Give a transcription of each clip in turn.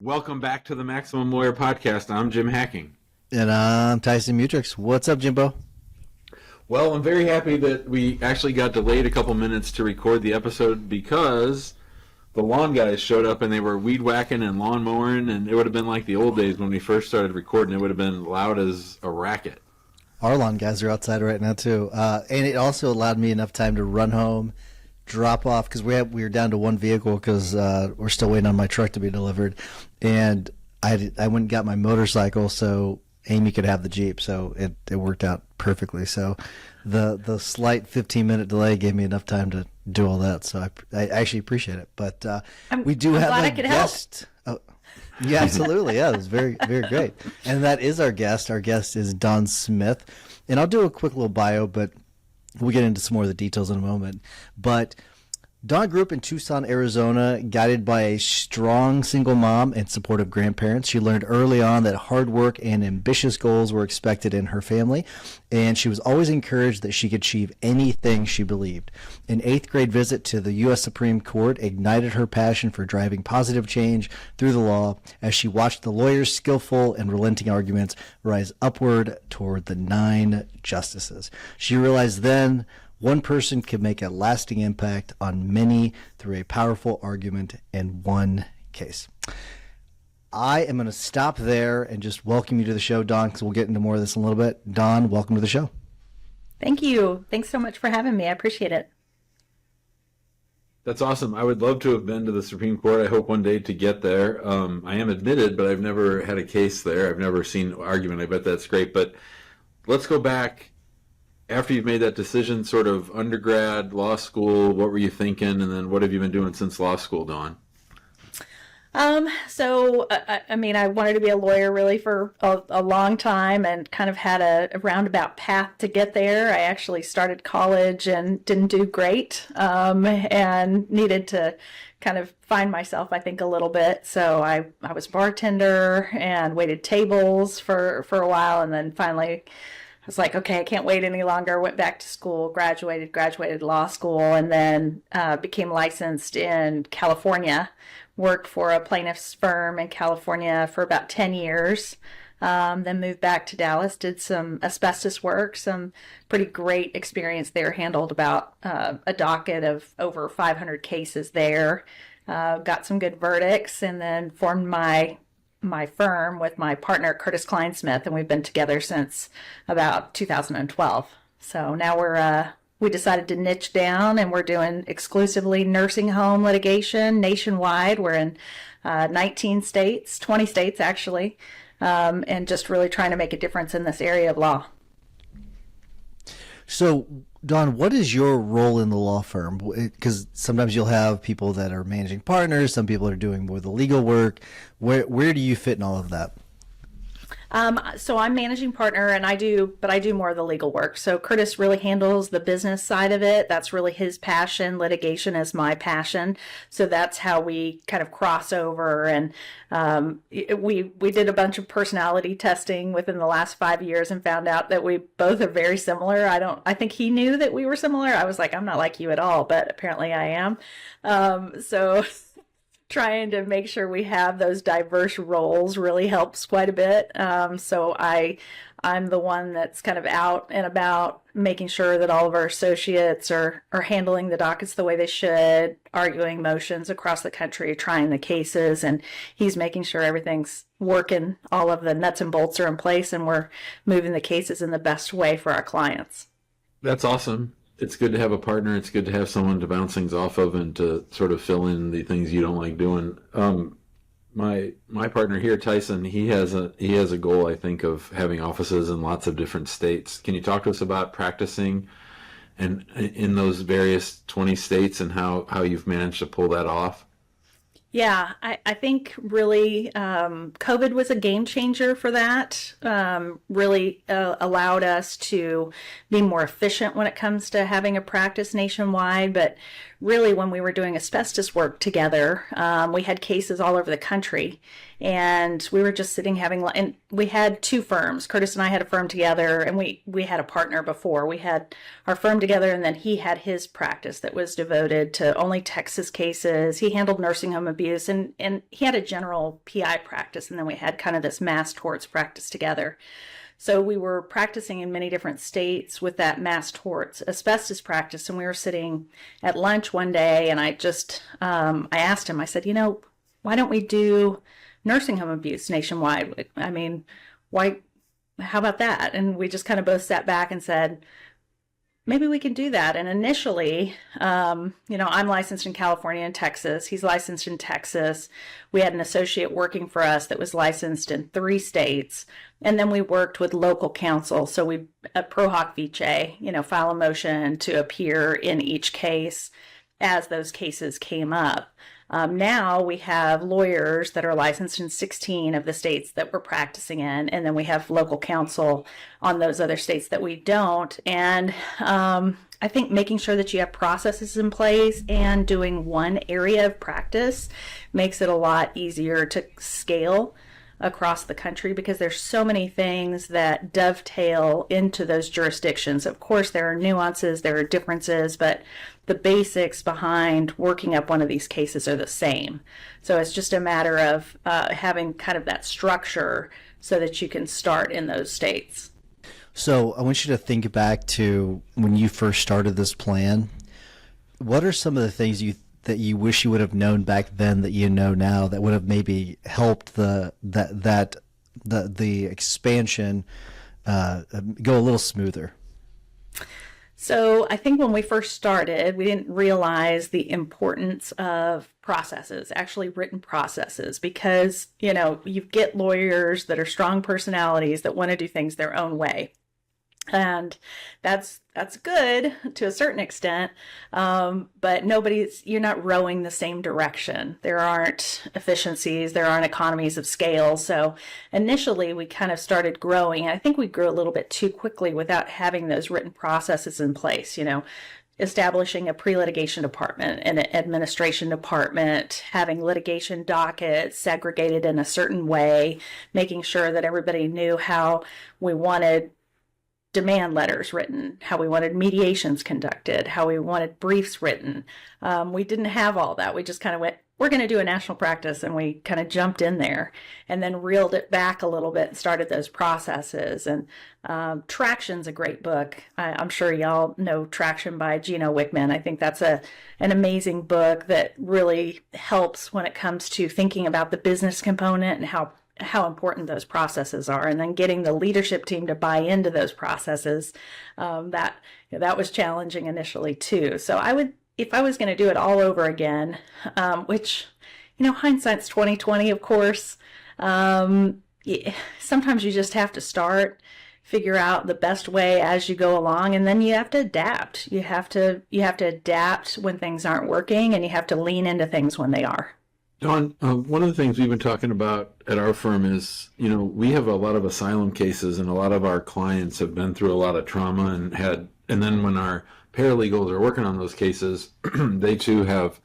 Welcome back to the Maximum Lawyer Podcast. I'm Jim Hacking. And I'm Tyson Mutrux. What's up, Jimbo? Well, I'm very happy that we actually got delayed a couple minutes to record the episode because the lawn guys showed up and they were weed whacking and lawn mowing, and it would have been like the old days when we first started recording. It would have been loud as a racket. Our lawn guys are outside right now, too. And it also allowed me enough time to run home, drop off, because we were down to one vehicle because we're still waiting on my truck to be delivered. And I went and got my motorcycle so Amy could have the Jeep. So it worked out perfectly. So the slight 15-minute delay gave me enough time to do all that. So I actually appreciate it. But we do have glad a I could guest. Oh, yeah, absolutely. Yeah, it was very, very great. And that is our guest. Our guest is Don Smith. And I'll do a quick little bio, but we'll get into some more of the details in a moment. But Dawn grew up in Tucson, Arizona, guided by a strong single mom and supportive grandparents. She learned early on that hard work and ambitious goals were expected in her family, and she was always encouraged that she could achieve anything she believed. An eighth-grade visit to the U.S. Supreme Court ignited her passion for driving positive change through the law as she watched the lawyers' skillful and relenting arguments rise upward toward the 9 justices. She realized then one person can make a lasting impact on many through a powerful argument in one case. I am going to stop there and just welcome you to the show, Dawn, because we'll get into more of this in a little bit. Dawn, welcome to the show. Thank you. Thanks so much for having me. I appreciate it. That's awesome. I would love to have been to the Supreme Court. I hope one day to get there. I am admitted, but I've never had a case there. I've never seen an argument. I bet that's great. But let's go back. After you've made that decision, sort of undergrad, law school, what were you thinking? And then what have you been doing since law school, Dawn? I wanted to be a lawyer really for a long time and kind of had a roundabout path to get there. I actually started college and didn't do great, and needed to kind of find myself, I think, a little bit. So I was bartender and waited tables for a while, and then finally I was like, okay, I can't wait any longer. Went back to school, graduated law school, and then became licensed in California. Worked for a plaintiff's firm in California for about 10 years. Then moved back to Dallas, did some asbestos work, some pretty great experience there, handled about a docket of over 500 cases there. Got some good verdicts, and then formed my firm with my partner, Curtis Kleinsmith, and we've been together since about 2012. So now we decided to niche down, and we're doing exclusively nursing home litigation nationwide. We're in 19 states, 20 states actually, and just really trying to make a difference in this area of law. So, Dawn, what is your role in the law firm? Because sometimes you'll have people that are managing partners, some people are doing more of the legal work. Where do you fit in all of that? So I'm managing partner, and I do more of the legal work. So Curtis really handles the business side of it. That's really his passion. Litigation is my passion. So that's how we kind of cross over. And we did a bunch of personality testing within the last 5 years and found out that we both are very similar. I think he knew that we were similar. I was like, I'm not like you at all, but apparently I am. So trying to make sure we have those diverse roles really helps quite a bit. So I'm the one that's kind of out and about, making sure that all of our associates are handling the dockets the way they should, arguing motions across the country, trying the cases, and he's making sure everything's working, all of the nuts and bolts are in place, and we're moving the cases in the best way for our clients. That's awesome. It's good to have a partner. It's good to have someone to bounce things off of and to sort of fill in the things you don't like doing. My partner here, Tyson, he has a goal, I think, of having offices in lots of different states. Can you talk to us about practicing and in those various 20 states and how you've managed to pull that off? Yeah, I think really COVID was a game changer for that. Really allowed us to be more efficient when it comes to having a practice nationwide, but really when we were doing asbestos work together, we had cases all over the country, and we were just sitting and we had two firms. Curtis and I had a firm together, and we had a partner before. We had our firm together, and then he had his practice that was devoted to only Texas cases. He handled nursing home abuse, and he had a general PI practice, and then we had kind of this mass torts practice together. So we were practicing in many different states with that mass torts asbestos practice, and we were sitting at lunch one day, and I asked him, I said, why don't we do nursing home abuse nationwide? I mean, how about that? And we just kind of both sat back and said, maybe we can do that. And initially, I'm licensed in California and Texas. He's licensed in Texas. We had an associate working for us that was licensed in 3 states. And then we worked with local counsel. So we, pro hoc vice, file a motion to appear in each case as those cases came up. Now we have lawyers that are licensed in 16 of the states that we're practicing in, and then we have local counsel on those other states that we don't. And I think making sure that you have processes in place and doing one area of practice makes it a lot easier to scale across the country, because there's so many things that dovetail into those jurisdictions. Of course, there are nuances, there are differences, but the basics behind working up one of these cases are the same. So it's just a matter of having kind of that structure so that you can start in those states. So I want you to think back to when you first started this plan. What are some of the things that you wish you would have known back then that you know now that would have maybe helped the expansion go a little smoother? So I think when we first started, we didn't realize the importance of processes, actually written processes, because, you get lawyers that are strong personalities that want to do things their own way. And that's good to a certain extent, but you're not rowing the same direction. There aren't efficiencies, there aren't economies of scale. So initially we kind of started growing, and I think we grew a little bit too quickly without having those written processes in place, establishing a pre-litigation department, an administration department, having litigation dockets segregated in a certain way, making sure that everybody knew how we wanted demand letters written, how we wanted mediations conducted, how we wanted briefs written. We didn't have all that. We just kind of went, we're going to do a national practice, and we kind of jumped in there and then reeled it back a little bit and started those processes. And Traction's a great book. I'm sure y'all know Traction by Gino Wickman. I think that's an amazing book that really helps when it comes to thinking about the business component and how important those processes are, and then getting the leadership team to buy into those processes. That was challenging initially too. So if I was going to do it all over again, which, hindsight's 20/20, of course. Sometimes you just have to start, figure out the best way as you go along, and then you have to adapt. You have to adapt when things aren't working, and you have to lean into things when they are. Dawn, one of the things we've been talking about at our firm is, we have a lot of asylum cases, and a lot of our clients have been through a lot of trauma and then when our paralegals are working on those cases, they too have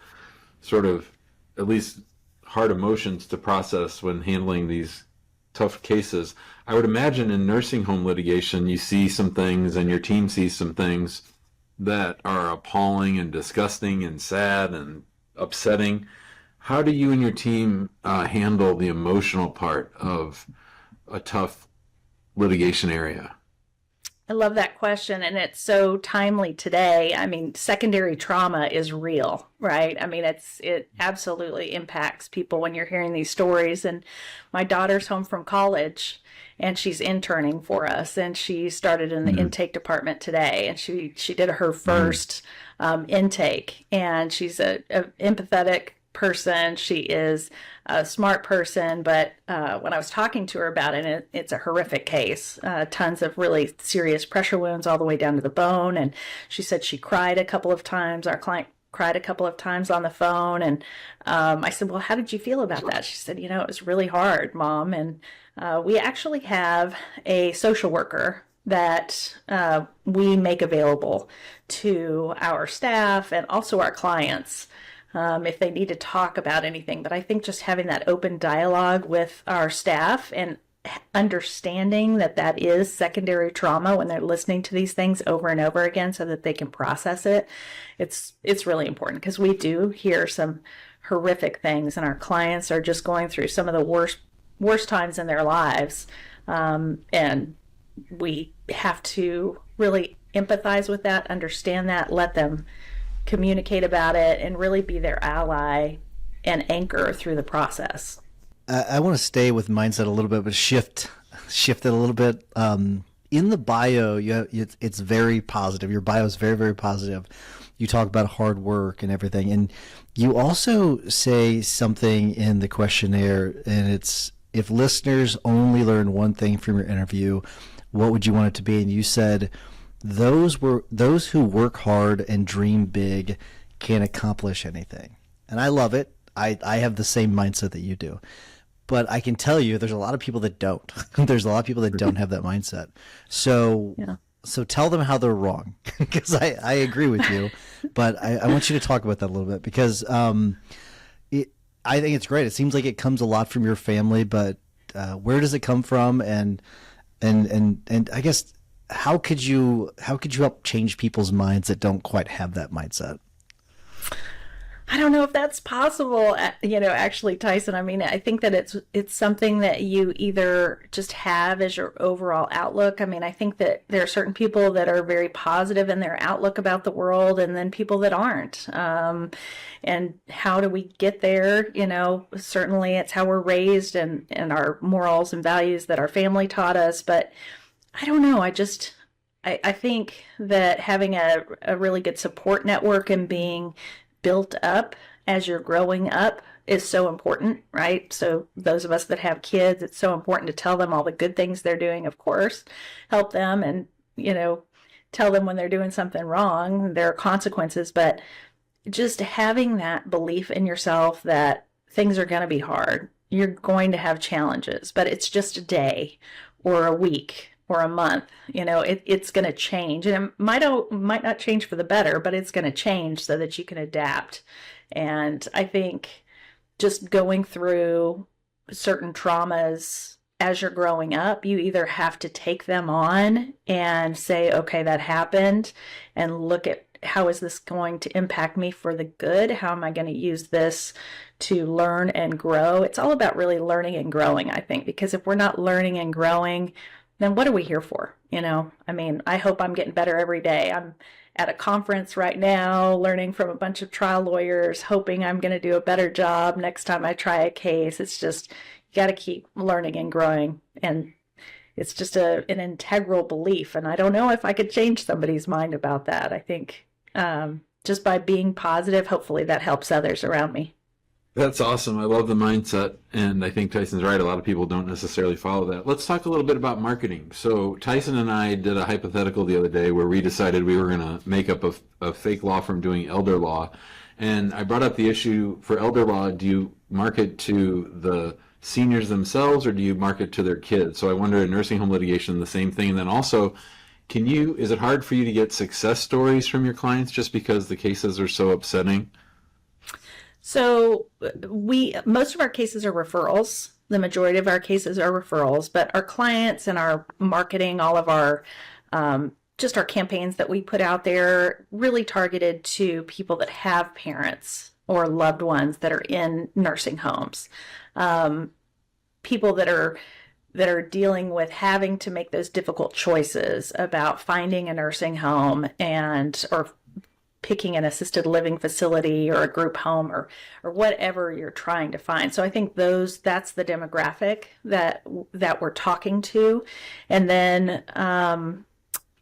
sort of at least hard emotions to process when handling these tough cases. I would imagine in nursing home litigation, you see some things and your team sees some things that are appalling and disgusting and sad and upsetting. How do you and your team handle the emotional part of a tough litigation area? I love that question, and it's so timely today. I mean, secondary trauma is real, right? I mean, it absolutely impacts people when you're hearing these stories. And my daughter's home from college, and she's interning for us, and she started in the intake department today, and she did her first intake, and she's a empathetic person. She is a smart person, but when I was talking to her about it, it's a horrific case. Tons of really serious pressure wounds all the way down to the bone. And she said she cried a couple of times. Our client cried a couple of times on the phone. And I said, well, how did you feel about that? She said, it was really hard, Mom. And we actually have a social worker that we make available to our staff and also our clients if they need to talk about anything. But I think just having that open dialogue with our staff and understanding that that is secondary trauma when they're listening to these things over and over again so that they can process it, it's really important, because we do hear some horrific things and our clients are just going through some of the worst times in their lives, and we have to really empathize with that, understand that, let them communicate about it, and really be their ally and anchor through the process. I want to stay with mindset a little bit, but shift it a little bit. In the bio, it's very positive. Your bio is very, very positive. You talk about hard work and everything, and you also say something in the questionnaire, and it's, if listeners only learn one thing from your interview, what would you want it to be? And you said, those who work hard and dream big can accomplish anything. And I love it. I have the same mindset that you do. But I can tell you there's a lot of people that don't. There's a lot of people that don't have that mindset. So tell them how they're wrong, because I agree with you. But I want you to talk about that a little bit, because I think it's great. It seems like it comes a lot from your family, but where does it come from? And I guess how could you help change people's minds that don't quite have that mindset? I don't know if that's possible, actually, Tyson. I mean, I think that it's something that you either just have as your overall outlook. I mean, I think that there are certain people that are very positive in their outlook about the world, and then people that aren't. And how do we get there? Certainly it's how we're raised and our morals and values that our family taught us. But I don't know. I think that having a really good support network and being built up as you're growing up is so important, right? So those of us that have kids, it's so important to tell them all the good things they're doing, of course, help them, and, tell them when they're doing something wrong, there are consequences. But just having that belief in yourself that things are going to be hard, you're going to have challenges, but it's just a day or a week or a month, it's going to change, and it might not change for the better, but it's going to change so that you can adapt. And I think just going through certain traumas as you're growing up, you either have to take them on and say, okay, that happened, and look at, how is this going to impact me for the good? How am I going to use this to learn and grow? It's all about really learning and growing, I think, because if we're not learning and growing, then what are we here for? I mean, I hope I'm getting better every day. I'm at a conference right now, learning from a bunch of trial lawyers, hoping I'm going to do a better job next time I try a case. It's just, you got to keep learning and growing. And it's just an integral belief. And I don't know if I could change somebody's mind about that. I think just by being positive, hopefully that helps others around me. That's awesome. I love the mindset, and I think Tyson's right. A lot of people don't necessarily follow that. Let's talk a little bit about marketing. So Tyson and I did a hypothetical the other day where we decided we were going to make up a fake law firm doing elder law. And I brought up the issue for elder law. Do you market to the seniors themselves, or do you market to their kids? So I wonder, in nursing home litigation, the same thing. And then also, is it hard for you to get success stories from your clients just because the cases are so upsetting? So most of our cases are referrals. The majority of our cases are referrals, but our clients and our marketing, all of our just our campaigns that we put out there, really targeted to people that have parents or loved ones that are in nursing homes, people that are dealing with having to make those difficult choices about finding a nursing home or picking an assisted living facility or a group home or whatever you're trying to find. So I think that's the demographic that we're talking to. And then,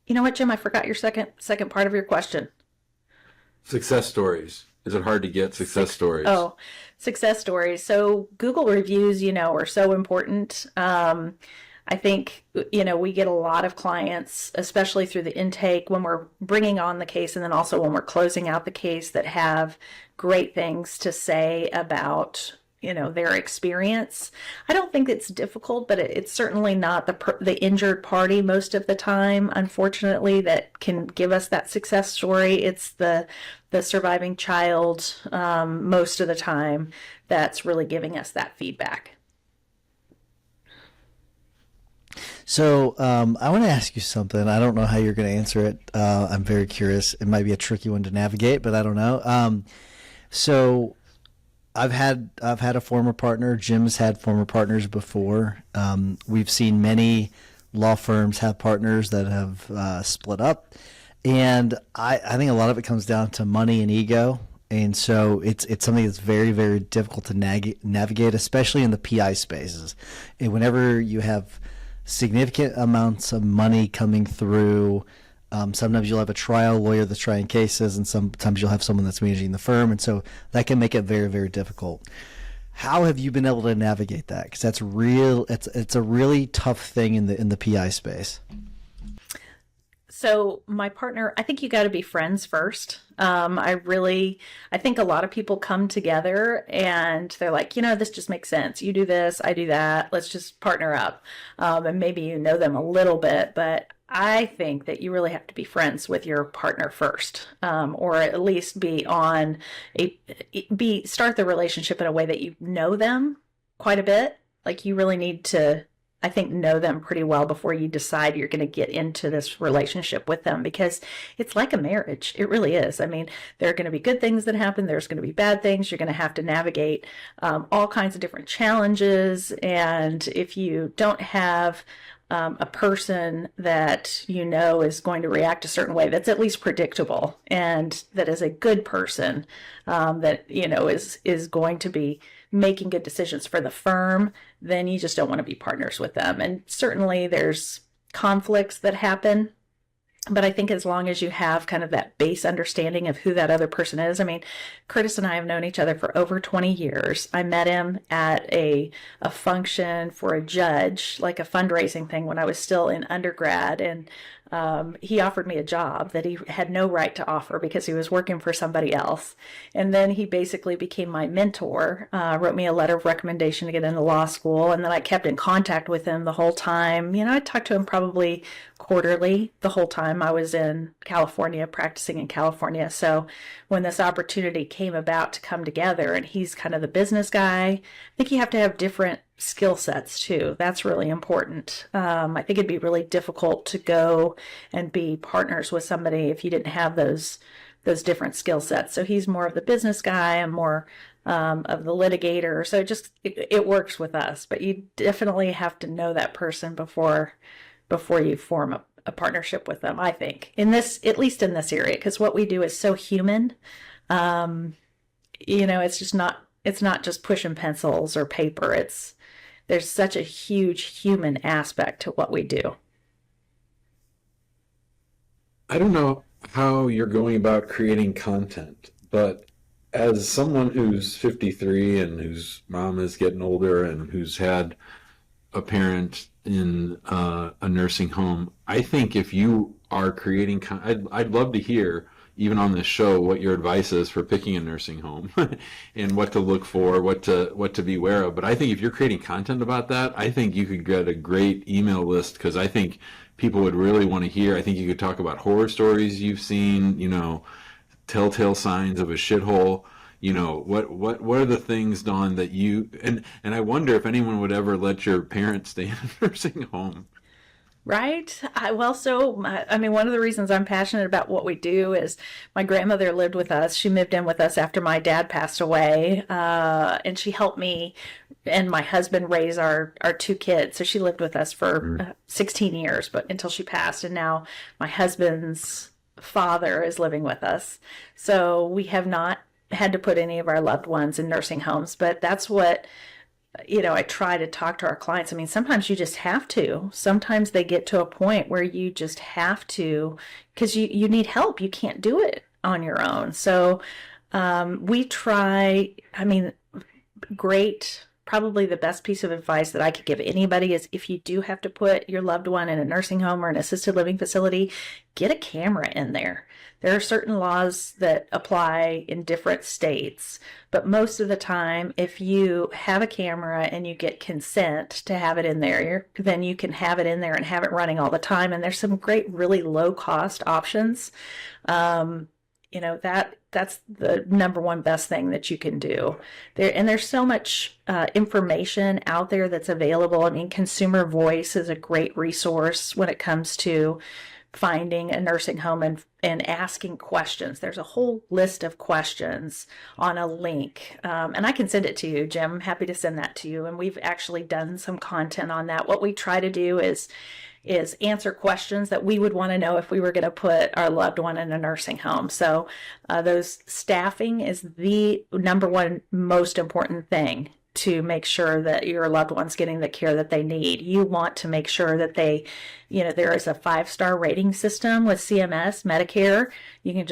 you know what, Jim, I forgot your second part of your question. Success stories. Is it hard to get success stories? Oh, success stories. So Google reviews, are so important. I think, we get a lot of clients, especially through the intake when we're bringing on the case, and then also when we're closing out the case, that have great things to say about their experience. I don't think it's difficult, but it's certainly not the injured party most of the time, unfortunately, that can give us that success story. It's the surviving child, most of the time, that's really giving us that feedback. So I want to ask you something. I don't know how you're going to answer it. I'm very curious. It might be a tricky one to navigate, but I don't know. So I've had a former partner. Jim's had former partners before. We've seen many law firms have partners that have split up, and I think a lot of it comes down to money and ego. And so it's something that's very, very difficult to navigate, especially in the PI spaces. And whenever you have significant amounts of money coming through, sometimes you'll have a trial lawyer that's trying cases, and sometimes you'll have someone that's managing the firm, and so that can make it very, very difficult. How have you been able to navigate that? Because that's real. It's a really tough thing in the PI space. So my partner, I think you got to be friends first. I think a lot of people come together and they're like, this just makes sense. You do this, I do that. Let's just partner up. And maybe you know them a little bit, but I think that you really have to be friends with your partner first, or at least start the relationship in a way that you know them quite a bit. Like you really need to, I think, know them pretty well before you decide you're going to get into this relationship with them, because it's like a marriage. It really is. I mean, there are going to be good things that happen. There's going to be bad things. You're going to have to navigate all kinds of different challenges. And if you don't have a person that is going to react a certain way that's at least predictable, and that is a good person, that is going to be making good decisions for the firm, then you just don't want to be partners with them. And certainly there's conflicts that happen, but I think as long as you have kind of that base understanding of who that other person is. I mean, Curtis and I have known each other for over 20 years. I met him at a function for a judge, like a fundraising thing, when I was still in undergrad. And he offered me a job that he had no right to offer because he was working for somebody else. And then he basically became my mentor, wrote me a letter of recommendation to get into law school. And then I kept in contact with him the whole time. I talked to him probably quarterly the whole time I was in California, practicing in California. So when this opportunity came about to come together, and he's kind of the business guy, I think you have to have different skill sets too. That's really important. I think it'd be really difficult to go and be partners with somebody if you didn't have those different skill sets. So he's more of the business guy, and more of the litigator. So it works with us, but you definitely have to know that person before you form a partnership with them, I think, at least in this area, because what we do is so human. It's not just pushing pencils or paper. There's such a huge human aspect to what we do. I don't know how you're going about creating content, but as someone who's 53 and whose mom is getting older and who's had a parent in a nursing home, I think if you are creating, I'd love to hear, even on this show, what your advice is for picking a nursing home and what to look for, what to be aware of. But I think if you're creating content about that, I think you could get a great email list, because I think people would really want to hear. I think you could talk about horror stories you've seen, telltale signs of a shithole. What are the things, Dawn, that you and I wonder if anyone would ever let your parents stay in a nursing home. Right. One of the reasons I'm passionate about what we do is my grandmother lived with us. She moved in with us after my dad passed away, and she helped me and my husband raise our two kids. So she lived with us for 16 years, but until she passed. And now my husband's father is living with us. So we have not had to put any of our loved ones in nursing homes, but that's what I try to talk to our clients. I mean, sometimes you just have to. Sometimes they get to a point where you just have to, because you need help. You can't do it on your own. So we try, great probably the best piece of advice that I could give anybody is if you do have to put your loved one in a nursing home or an assisted living facility, get a camera in there. There are certain laws that apply in different states, but most of the time, if you have a camera and you get consent to have it in there, then you can have it in there and have it running all the time. And there's some great, really low cost options. That's the number one best thing that you can do there. And there's so much information out there that's available. I mean, Consumer Voice is a great resource when it comes to finding a nursing home and asking questions. There's a whole list of questions on a link. And I can send it to you, Jim. I'm happy to send that to you. And we've actually done some content on that. What we try to do is answer questions that we would want to know if we were going to put our loved one in a nursing home. So those staffing is the number one most important thing to make sure that your loved one's getting the care that they need. You want to make sure that they, there is a 5-star rating system with CMS, Medicare. You can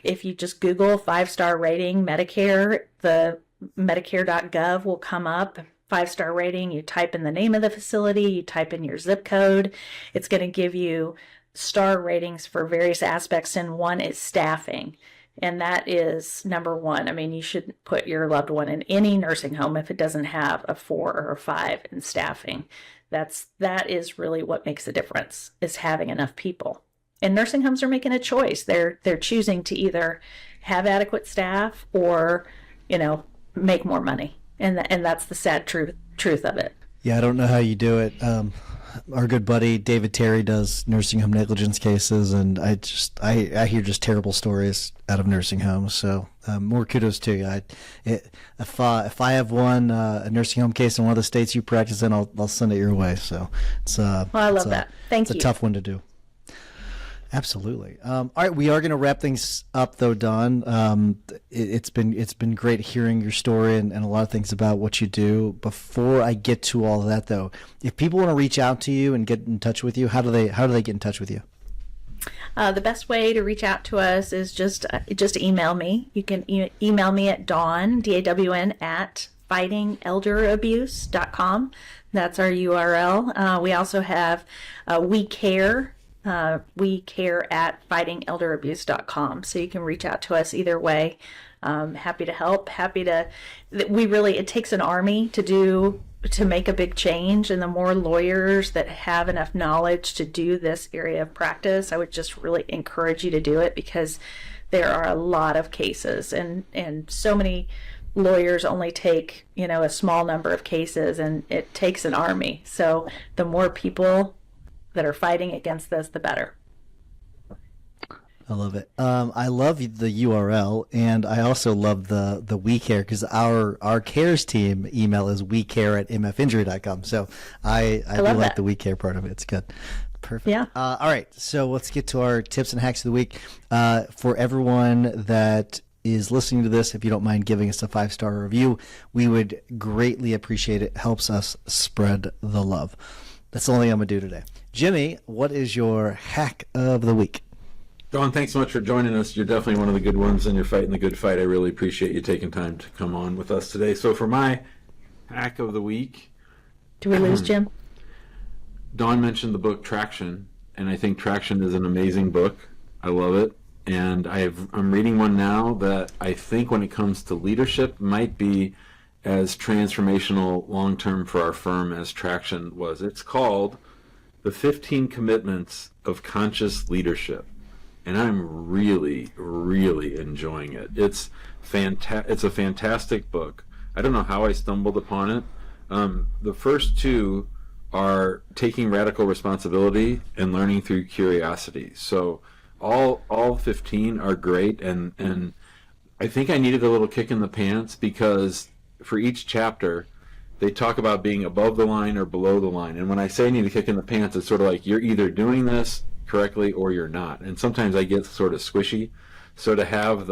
if you just Google 5-star rating Medicare, the Medicare.gov will come up. 5-star rating, you type in the name of the facility, you type in your zip code. It's going to give you star ratings for various aspects, and one is staffing. And that is number one. I mean, you shouldn't put your loved one in any nursing home if it doesn't have a 4 or a 5 in staffing. That is really what makes a difference, is having enough people. And nursing homes are making a choice. They're choosing to either have adequate staff or, make more money. And that's the sad truth of it. Yeah, I don't know how you do it. Our good buddy David Terry does nursing home negligence cases, and I hear just terrible stories out of nursing homes. So more kudos to you. If I have a nursing home case in one of the states you practice in, I'll send it your way. So it's I love that. Thank you. It's a tough one to do. Absolutely. All right, we are going to wrap things up, though, Dawn. It's been great hearing your story and a lot of things about what you do. Before I get to all of that, though, if people want to reach out to you and get in touch with you, how do they get in touch with you? The best way to reach out to us is just email me. You can email me at Dawn, DAWN, at fightingelderabuse.com. That's our URL. We also have We Care. We care at fightingelderabuse.com. So you can reach out to us either way. Happy to help. It takes an army to make a big change. And the more lawyers that have enough knowledge to do this area of practice, I would just really encourage you to do it, because there are a lot of cases and so many lawyers only take, a small number of cases, and it takes an army. So the more people that are fighting against this, the better. I love it. I love the URL, and I also love the We Care, because our cares team email is wecare@mfinjury.com. So I do like that. the We Care part of it. It's good. Perfect. Yeah. All right. So let's get to our tips and hacks of the week. For everyone that is listening to this, if you don't mind giving us a 5-star review, we would greatly appreciate it. It helps us spread the love. That's the only thing I'm going to do today. Jimmy, what is your hack of the week? Dawn, thanks so much for joining us. You're definitely one of the good ones, and you're fighting the good fight. I really appreciate you taking time to come on with us today. So for my hack of the week... Do we lose Jim? Dawn mentioned the book Traction, and I think Traction is an amazing book. I love it. And I'm reading one now that I think when it comes to leadership might be as transformational long-term for our firm as Traction was. It's called The 15 Commitments of Conscious Leadership. And I'm really, really enjoying it. It's a fantastic book. I don't know how I stumbled upon it. The first two are taking radical responsibility and learning through curiosity. So all 15 are great, and I think I needed a little kick in the pants, because for each chapter they talk about being above the line or below the line. And when I say I need a kick in the pants, it's sort of like you're either doing this correctly or you're not. And sometimes I get sort of squishy. So to have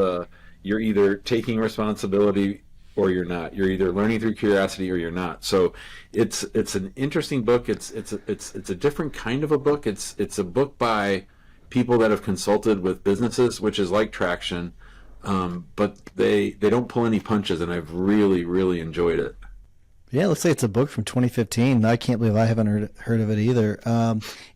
you're either taking responsibility or you're not. You're either learning through curiosity or you're not. So it's an interesting book. It's a different kind of a book. It's a book by people that have consulted with businesses, which is like Traction, but they don't pull any punches, and I've really, really enjoyed it. Yeah, it looks like it's a book from 2015. I can't believe I haven't heard of it either.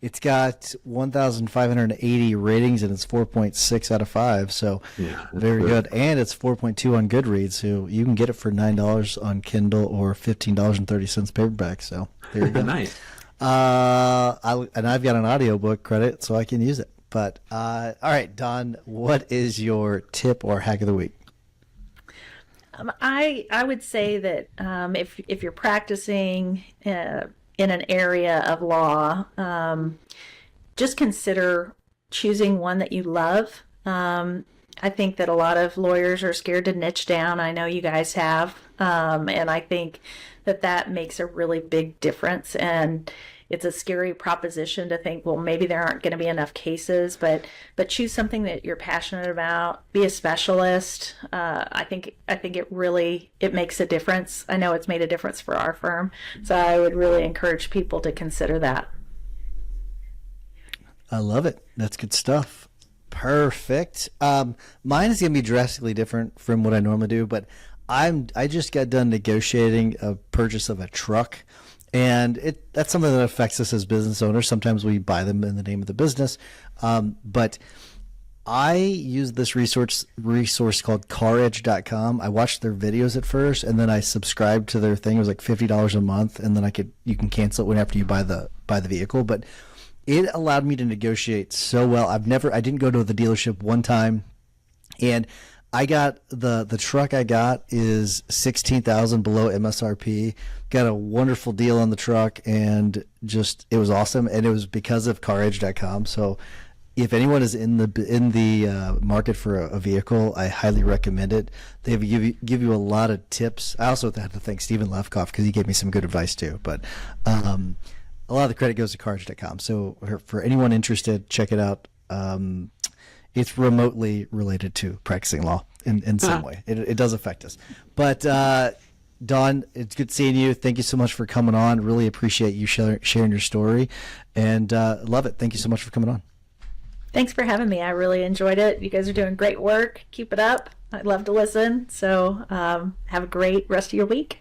It's got 1,580 ratings and it's 4.6 out of 5. So Yeah, that's very good. And it's 4.2 on Goodreads. So you can get it for $9 on Kindle or $15.30 paperback. So there you go. Nice. And I've got an audiobook credit, so I can use it. But all right, Don, what is your tip or hack of the week? I would say that if you're practicing in an area of law, just consider choosing one that you love. I think that a lot of lawyers are scared to niche down. I know you guys have, and I think that makes a really big difference. And it's a scary proposition to think, well, maybe there aren't going to be enough cases, but choose something that you're passionate about. Be a specialist. I think it makes a difference. I know it's made a difference for our firm, so I would really encourage people to consider that. I love it. That's good stuff. Perfect. Mine is going to be drastically different from what I normally do, but I just got done negotiating a purchase of a truck. And that's something that affects us as business owners. Sometimes we buy them in the name of the business. But I use this resource called caredge.com. I watched their videos at first, and then I subscribed to their thing. It was like $50 a month, and then you can cancel it when after you buy the vehicle. But it allowed me to negotiate so well. I didn't go to the dealership one time, and I got the truck I got is $16,000 below MSRP. Got a wonderful deal on the truck, and it was awesome. And it was because of caredge.com. So if anyone is in the market for a vehicle, I highly recommend it. They give you a lot of tips. I also have to thank Stephen Lefkoff because he gave me some good advice too. But a lot of the credit goes to caredge.com. So for anyone interested, check it out. It's remotely related to practicing law in some way. It does affect us. But Don, it's good seeing you. Thank you so much for coming on. Really appreciate you sharing your story, and love it. Thank you so much for coming on. Thanks for having me. I really enjoyed it. You guys are doing great work. Keep it up. I'd love to listen. So have a great rest of your week.